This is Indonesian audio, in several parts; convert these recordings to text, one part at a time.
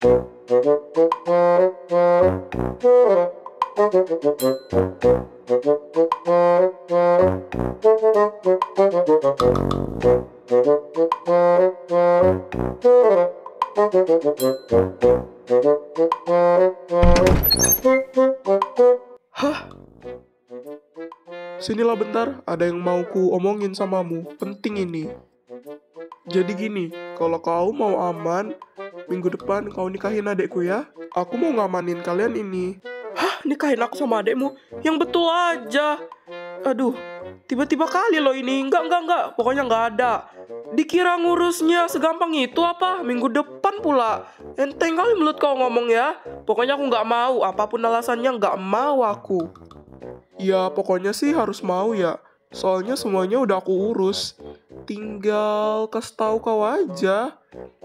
Hah? Sinilah bentar, ada yang mau ku omongin samamu. Penting ini. Jadi gini, kalau kau mau aman, minggu depan kau nikahin adekku ya. Aku mau ngamanin kalian ini. Hah? Nikahin aku sama adekmu? Yang betul aja. Aduh, tiba-tiba kali loh ini. Enggak. Pokoknya enggak ada. Dikira ngurusnya segampang itu apa? Minggu depan pula. Enteng kali mulut kau ngomong ya. Pokoknya aku enggak mau. Apapun alasannya enggak mau aku. Ya pokoknya sih harus mau ya. Soalnya semuanya udah aku urus. Tinggal kasih tahu kau aja.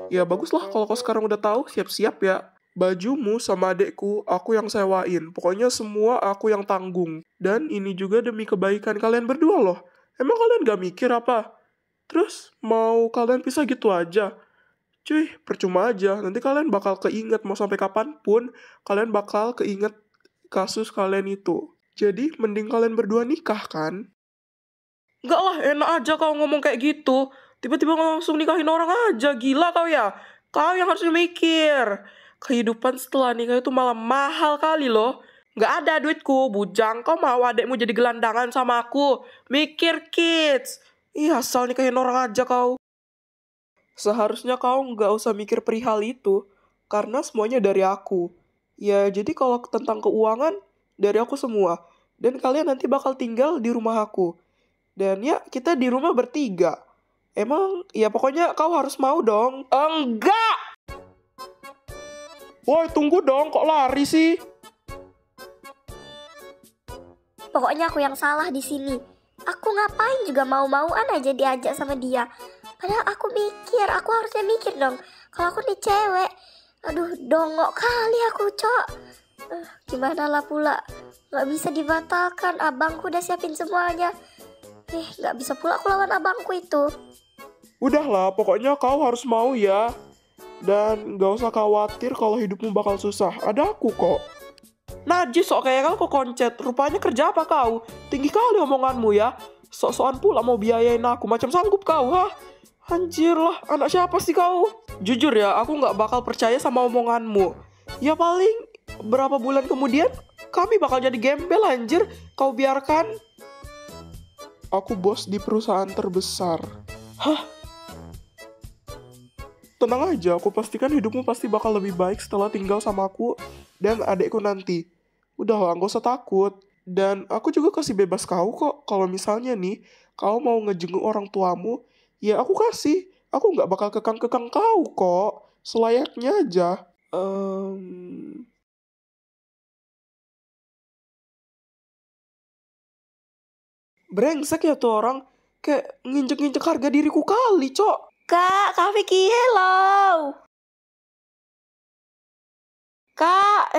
Ya baguslah kalau kau sekarang udah tahu, siap-siap ya. Bajumu sama adekku, aku yang sewain. Pokoknya semua aku yang tanggung. Dan ini juga demi kebaikan kalian berdua loh. Emang kalian gak mikir apa? Terus mau kalian pisah gitu aja? Cuy, percuma aja. Nanti kalian bakal keinget mau sampai kapanpun. Kalian bakal keinget kasus kalian itu. Jadi mending kalian berdua nikah kan? Enggak lah, enak aja kau ngomong kayak gitu. Tiba-tiba langsung nikahin orang aja. Gila kau ya. Kau yang harus mikir. Kehidupan setelah nikah itu malah mahal kali loh. Nggak ada duitku, bujang. Kau mau adekmu jadi gelandangan sama aku? Mikir kids. Ih, asal nikahin orang aja kau. Seharusnya kau nggak usah mikir perihal itu. Karena semuanya dari aku. Ya, jadi kalau tentang keuangan, dari aku semua. Dan kalian nanti bakal tinggal di rumah aku. Dan ya, kita di rumah bertiga. Emang, ya pokoknya kau harus mau dong. Enggak! Woi, tunggu dong, kok lari sih? Pokoknya aku yang salah di sini. Aku ngapain juga mau-mauan aja diajak sama dia. Padahal aku harusnya mikir dong. Kalau aku nih cewek, aduh dongok kali aku, Cok. Gimana lah pula, gak bisa dibatalkan. Abangku udah siapin semuanya. Gak bisa pula aku lawan abangku itu. Udahlah, pokoknya kau harus mau ya. Dan gak usah khawatir kalau hidupmu bakal susah. Ada aku kok. Najis sok kayak kau kok koncet. Rupanya kerja apa kau? Tinggi kali omonganmu ya. Sok-sokan pula mau biayain aku. Macam sanggup kau, ha? Anjir lah, anak siapa sih kau? Jujur ya, aku gak bakal percaya sama omonganmu. Ya paling berapa bulan kemudian kami bakal jadi gembel anjir. Kau biarkan. Aku bos di perusahaan terbesar. Hah? Tenang aja, aku pastikan hidupmu pasti bakal lebih baik setelah tinggal sama aku dan adekku nanti. Udahlah, gak usah takut. Dan aku juga kasih bebas kau kok. Kalau misalnya nih, kau mau ngejenguk orang tuamu, ya aku kasih. Aku gak bakal kekang-kekang kau kok. Selayaknya aja. Brengsek ya tuh orang. Kayak nginjek-nginjek harga diriku kali, Cok. Kak Vicky, hello. Kak.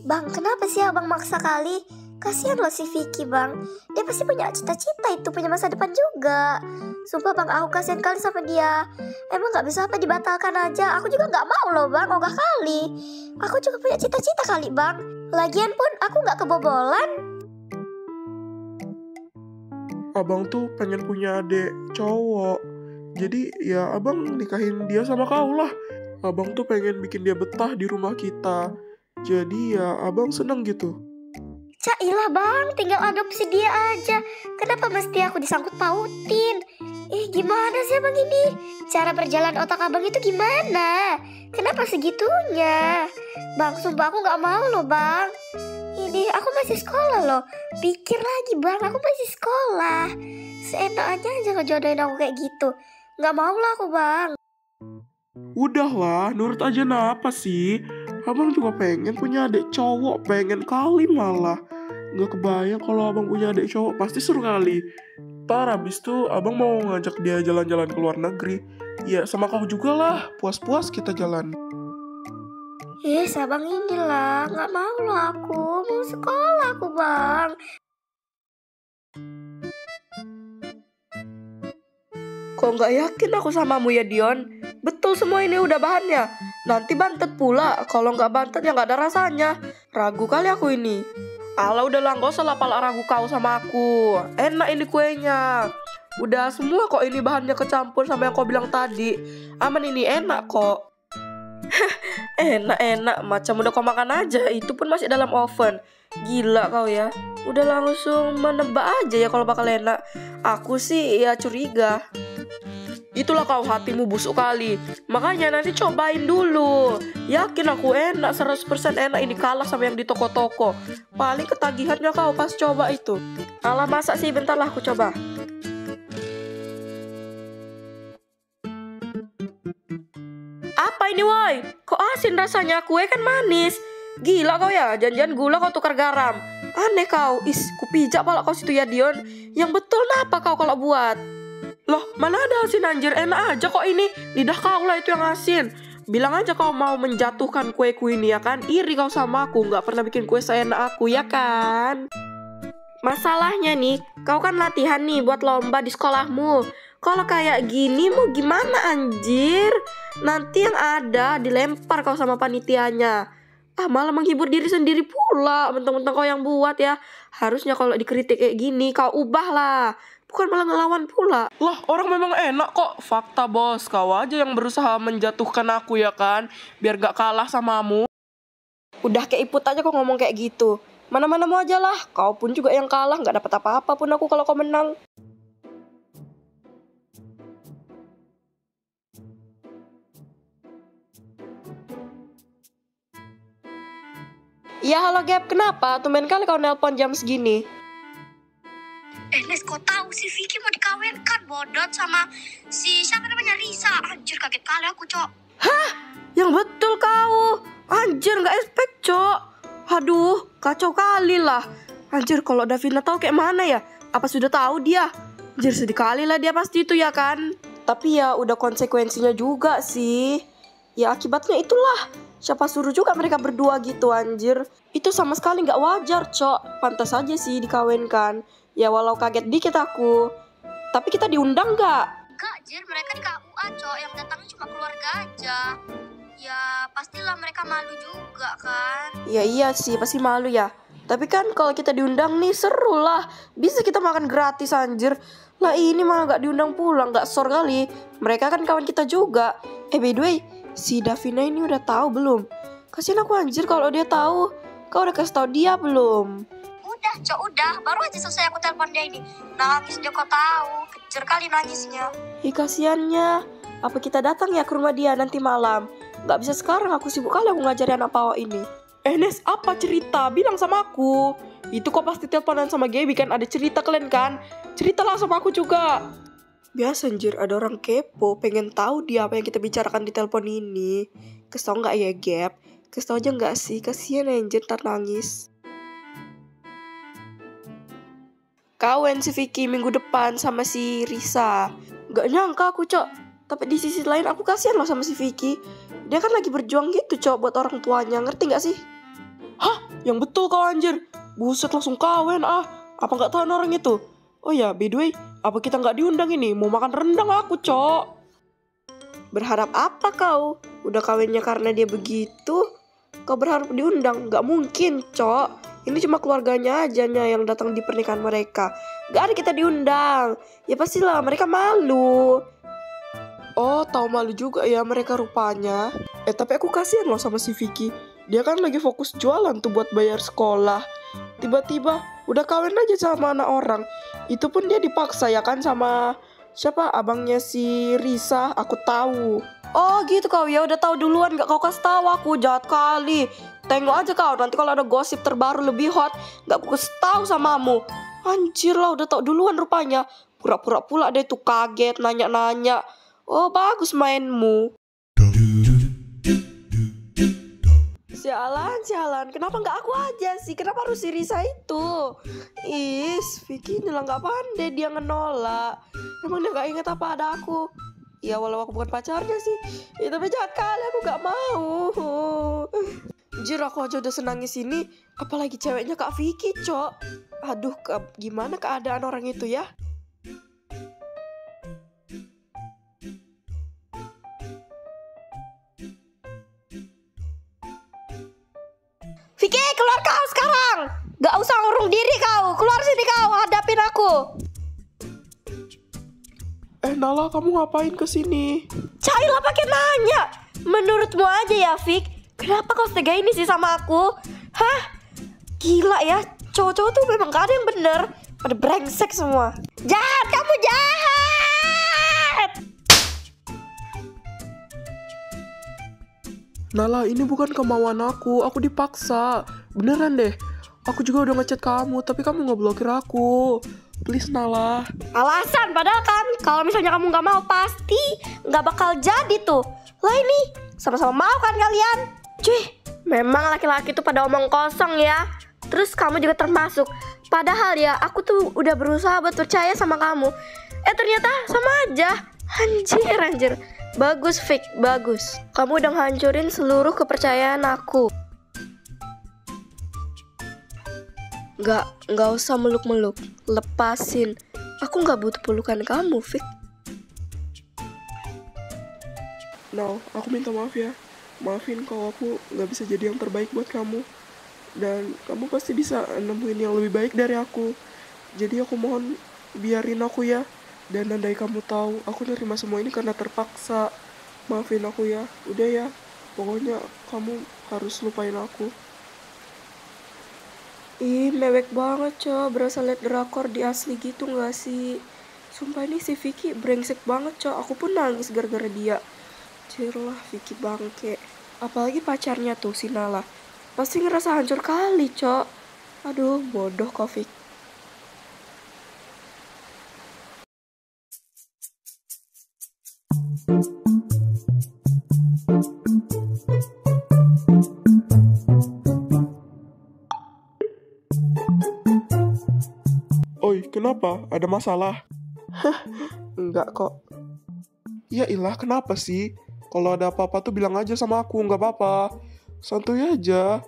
Bang, kenapa sih abang maksa kali? Kasihan loh si Vicky, bang. Dia pasti punya cita-cita itu, punya masa depan juga. Sumpah bang, aku kasihan kali sama dia. Emang gak bisa apa dibatalkan aja? Aku juga gak mau loh bang, ogah kali. Aku juga punya cita-cita kali bang. Lagian pun aku gak kebobolan. Abang tuh pengen punya adik cowok. Jadi ya abang nikahin dia sama kau lah. Abang tuh pengen bikin dia betah di rumah kita. Jadi ya abang seneng gitu. Cailah bang, tinggal adopsi dia aja. Kenapa mesti aku disangkut pautin? Gimana sih abang ini? Cara berjalan otak abang itu gimana? Kenapa segitunya? Bang, sumpah aku gak mau loh bang. Ini aku masih sekolah loh. Pikir lagi bang, aku masih sekolah. Seenaknya aja ngejodohin aku kayak gitu. Gak mau lah aku bang. Udahlah, nurut aja napa sih? Abang juga pengen punya adik cowok, pengen kali malah. Gak kebayang kalau abang punya adik cowok, pasti seru kali. Ntar abis itu abang mau ngajak dia jalan-jalan ke luar negeri. Ya sama kau juga lah, puas-puas kita jalan. Abang inilah, gak mau loh aku. Mau sekolah aku bang. Kok nggak yakin aku samamu ya Dion? Betul semua ini udah bahannya. Nanti bantet pula. Kalau nggak bantet ya nggak ada rasanya. Ragu kali aku ini. Alah udahlah, nggak usah lah pala ragu kau sama aku. Enak ini kuenya. Udah semua kok ini bahannya kecampur sama yang kau bilang tadi. Aman ini enak kok. Enak-enak macam udah kau makan aja. Itu pun masih dalam oven. Gila kau ya. Udah langsung menebak aja ya kalau bakal enak. Aku sih ya curiga. Itulah kau, hatimu busuk kali. Makanya nanti cobain dulu. Yakin aku enak, 100% enak. Ini kalah sama yang di toko-toko. Paling ketagihannya kau pas coba itu. Alah masak sih, bentar lah aku coba. Apa ini woi? Kok asin rasanya? Kue kan manis. Gila kau ya, jangan-jangan gula kau tukar garam. Aneh kau. Kupijak pala kau situ ya Dion. Yang betul apa kau kalau buat? Loh, mana ada asin anjir, enak aja kok ini. Lidah kau lah itu yang asin. Bilang aja kau mau menjatuhkan kueku ini ya kan. Iri kau sama aku, gak pernah bikin kue seenak aku ya kan. Masalahnya nih, kau kan latihan nih buat lomba di sekolahmu. Kalau kayak gini mau gimana anjir? Nanti yang ada dilempar kau sama panitianya. Malah menghibur diri sendiri pula. Mentang-mentang kau yang buat ya. Harusnya kalau dikritik kayak gini kau ubah lah. Bukan malah ngelawan pula. Lah, orang memang enak kok. Fakta bos, kau aja yang berusaha menjatuhkan aku ya kan. Biar gak kalah samamu. Udah kayak iput aja kok ngomong kayak gitu. Mana-mana mau aja lah. Kau pun juga yang kalah. Gak dapat apa-apa pun aku kalau kau menang. Ya halo Gap, kenapa? Tumben kali kau nelpon jam segini. Nes, kau tahu si Vicky mau dikawinkan bodot sama si siapa namanya Risa. Anjir, kaget kali aku, Cok. Hah? Yang betul kau. Anjir, gak expect, Cok. Aduh, kacau kali lah. Anjir, kalau Davina tahu kayak mana ya? Apa sudah tahu dia? Anjir, sedih kali lah dia pasti itu ya kan? Tapi ya udah konsekuensinya juga sih. Ya akibatnya itulah. Siapa suruh juga mereka berdua gitu anjir. Itu sama sekali gak wajar, Cok. Pantas aja sih dikawinkan. Ya walau kaget dikit aku. Tapi kita diundang gak? Enggak, Jir, mereka di KUA, Cok. Yang datang cuma keluarga aja. Ya pastilah mereka malu juga kan. Ya iya sih, pasti malu ya. Tapi kan kalau kita diundang nih seru lah. Bisa kita makan gratis anjir. Lah ini malah gak diundang pulang, gak sor kali. Mereka kan kawan kita juga. By the way, si Davina ini udah tahu belum? Kasian aku anjir kalau dia tahu. Kau udah kasih tahu dia belum? Udah, Cok, udah. Baru aja selesai aku telepon dia ini. Nangis dia, kau tahu. Kejer kali nangisnya. Ih kasiannya. Apa kita datang ya ke rumah dia nanti malam? Gak bisa sekarang, aku sibuk kali aku ngajari anak pawak ini. Nes, apa cerita? Bilang sama aku. Itu kok pasti teleponan sama Gaby kan? Ada cerita kalian kan? Ceritalah sama aku juga. Biasa anjir, ada orang kepo, pengen tahu dia apa yang kita bicarakan di telepon ini. Kesel gak ya Gap? Kesel aja gak sih? Kasian anjir, ntar nangis. Kawan si Vicky minggu depan sama si Risa. Gak nyangka aku, Cok. Tapi di sisi lain aku kasihan loh sama si Vicky. Dia kan lagi berjuang gitu, Cok, buat orang tuanya. Ngerti gak sih? Hah? Yang betul kau anjir. Buset, langsung kawin ah. Apa gak tahan orang itu? Oh ya, by the way, apa kita gak diundang ini? Mau makan rendang aku, Cok. Berharap apa kau? Udah kawinnya karena dia begitu? Kau berharap diundang? Gak mungkin, Cok. Ini cuma keluarganya aja yang datang di pernikahan mereka. Gak ada kita diundang. Ya pastilah mereka malu. Oh, tahu malu juga ya mereka rupanya. Tapi aku kasihan loh sama si Vicky. Dia kan lagi fokus jualan tuh buat bayar sekolah. Tiba-tiba udah kawin aja sama anak orang. Itu pun dia dipaksa ya kan sama siapa? Abangnya si Risa, aku tahu. Oh gitu kau ya, udah tahu duluan, gak kau kasih tahu aku, jahat kali. Tengok aja kau, nanti kalau ada gosip terbaru lebih hot, gak aku kasih tahu samamu. Anjir lah, udah tahu duluan rupanya. Pura-pura pula deh tuh kaget, nanya-nanya. Oh bagus mainmu. Sialan, kenapa gak aku aja sih? Kenapa harus si Risa itu? Vicky ini lah gak pandai dia ngenolak. Emang dia gak inget apa ada aku? Ya walau aku bukan pacarnya sih. Tapi jahat kali, aku gak mau. Anjir, aku aja udah senangis ini. Apalagi ceweknya Kak Vicky, Cok. Aduh, gimana keadaan orang itu ya? Vicky, keluar kau sekarang. Gak usah ngurung diri kau. Keluar sini kau, hadapin aku. Nala, kamu ngapain kesini? Cailah pakai nanya. Menurutmu aja ya, Vic. Kenapa kau setega ini sih sama aku? Hah? Gila ya, cowok-cowok tuh memang gak ada yang bener. Pada brengsek semua. Jahat, kamu jahat. Nala, ini bukan kemauan aku dipaksa. Beneran deh, aku juga udah ngechat kamu, tapi kamu ngeblokir aku. Please Nala. Alasan padahal kan, kalau misalnya kamu gak mau pasti gak bakal jadi tuh. Lah ini, sama-sama mau kan kalian? Cuy, memang laki-laki tuh pada omong kosong ya. Terus kamu juga termasuk. Padahal ya, aku tuh udah berusaha buat percaya sama kamu. Ternyata sama aja. Anjir. Bagus, Vic, bagus. Kamu udah ngancurin seluruh kepercayaan aku. Gak usah meluk-meluk. Lepasin. Aku gak butuh pelukan kamu, Vic. No, aku minta maaf ya. Maafin kalau aku gak bisa jadi yang terbaik buat kamu. Dan kamu pasti bisa nemuin yang lebih baik dari aku. Jadi aku mohon biarin aku ya. Dan andai kamu tahu aku nerima semua ini karena terpaksa, maafin aku ya. Udah ya, pokoknya kamu harus lupain aku. Ih, mewek banget cok. Berasa liat drakor di asli gitu gak sih? Sumpah ini si Vicky brengsek banget cok. Aku pun nangis gara-gara dia. Cirlah Vicky bangke. Apalagi pacarnya tuh si Nala. Pasti ngerasa hancur kali cok. Aduh, bodoh kok Vicky. Oi, kenapa? Ada masalah? Enggak kok. Ya ilah, kenapa sih? Kalau ada apa-apa tuh bilang aja sama aku, nggak apa-apa. Santuy aja.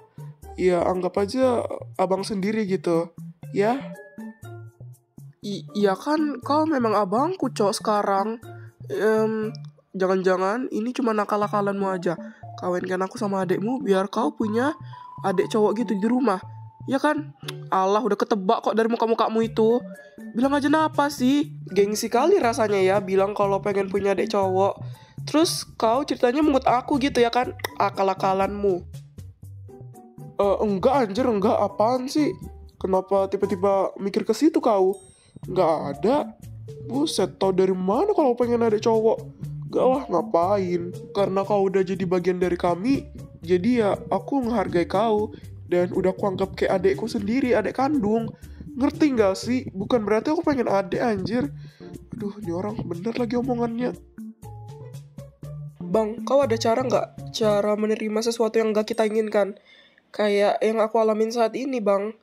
Ya, anggap aja abang sendiri gitu. Ya? Iya kan, kau memang abangku, cok, sekarang. Jangan-jangan ini cuma nakal-nakalanmu aja. Kawinkan aku sama adekmu biar kau punya adek cowok gitu di rumah. Ya kan? Allah, udah ketebak kok dari muka-mukamu itu. Bilang aja napa sih? Gengsi kali rasanya ya bilang kalau pengen punya adik cowok. Terus kau ceritanya mengut aku gitu ya kan? Akal-akalanmu. Enggak anjir, enggak. Apaan sih? Kenapa tiba-tiba mikir ke situ kau? Enggak ada. Buset, tau dari mana kalau pengen adik cowok? Gak lah, ngapain? Karena kau udah jadi bagian dari kami, jadi ya aku menghargai kau. Dan udah aku anggap kayak adekku sendiri, adek kandung. Ngerti gak sih? Bukan berarti aku pengen adek anjir. Aduh, ini orang bener lagi omongannya. Bang, kau ada cara gak? Cara menerima sesuatu yang gak kita inginkan? Kayak yang aku alamin saat ini bang.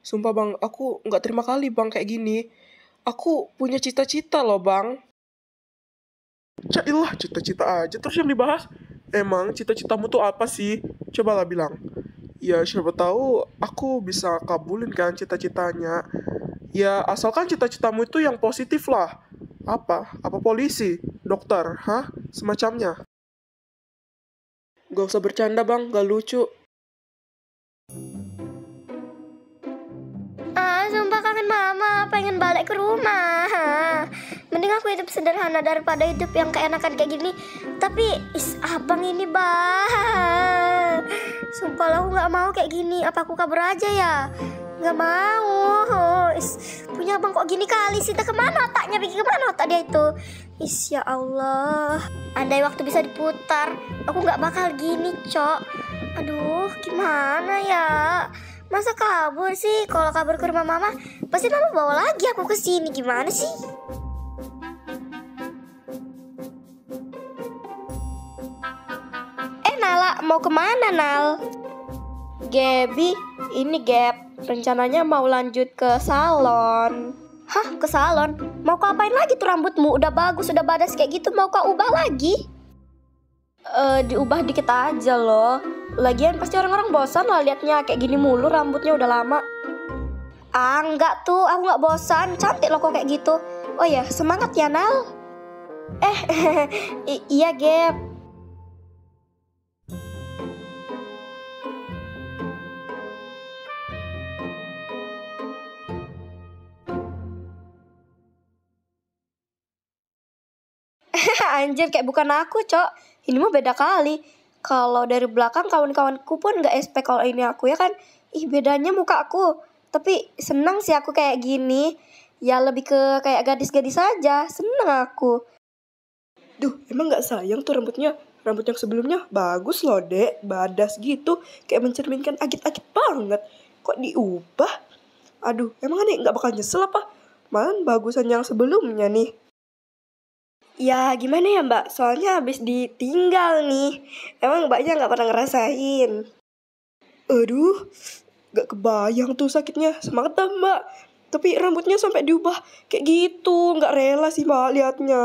Sumpah bang, aku gak terima kali bang kayak gini. Aku punya cita-cita loh bang. Cailah, cita-cita aja terus yang dibahas. Emang cita-citamu tuh apa sih? Cobalah bilang. Ya siapa tahu aku bisa kabulin kan cita-citanya. Ya asalkan cita-citamu itu yang positif lah. Apa polisi, dokter, semacamnya. Gak usah bercanda bang, gak lucu. Sumpah kangen mama, pengen balik ke rumah. Mending aku hidup sederhana daripada hidup yang keenakan kayak gini. Tapi abang ini bang, sumpah lah aku gak mau kayak gini. Apa aku kabur aja ya? Gak mau. Punya abang kok gini kali sih. Kemana otaknya? Pergi kemana otak dia itu? Ya Allah, andai waktu bisa diputar, aku gak bakal gini cok. Aduh, gimana ya? Masa kabur sih? Kalau kabur ke rumah mama, pasti mama bawa lagi aku ke sini. Gimana sih? Nala, mau kemana Nal? Gaby, ini Gap. Rencananya mau lanjut ke salon. Hah, ke salon? Mau kau apain lagi tuh rambutmu? Udah bagus, udah badas kayak gitu, mau kau ubah lagi? Diubah dikit aja loh. Lagian pasti orang-orang bosan lah liatnya kayak gini mulu rambutnya udah lama. Enggak tuh, aku gak bosan. Cantik loh kok kayak gitu. Oh ya, semangat ya Nal. Iya Gap. anjir, kayak bukan aku, Cok. Ini mah beda kali. Kalau dari belakang kawan-kawanku pun gak expect kalau ini aku ya kan. Ih, bedanya muka aku. Tapi senang sih aku kayak gini. Ya lebih ke kayak gadis-gadis aja. Senang aku. Duh, emang gak sayang tuh rambutnya? Rambut yang sebelumnya bagus loh, Dek. Badas gitu. Kayak mencerminkan agit-agit banget. Kok diubah? Aduh, emang Ane gak bakal nyesel apa? Malah bagusan yang sebelumnya nih. Ya gimana ya Mbak, soalnya habis ditinggal nih. Emang Mbaknya gak pernah ngerasain. Aduh, gak kebayang tuh sakitnya. Semangat dah Mbak. Tapi rambutnya sampai diubah kayak gitu. Gak rela sih Mbak liatnya.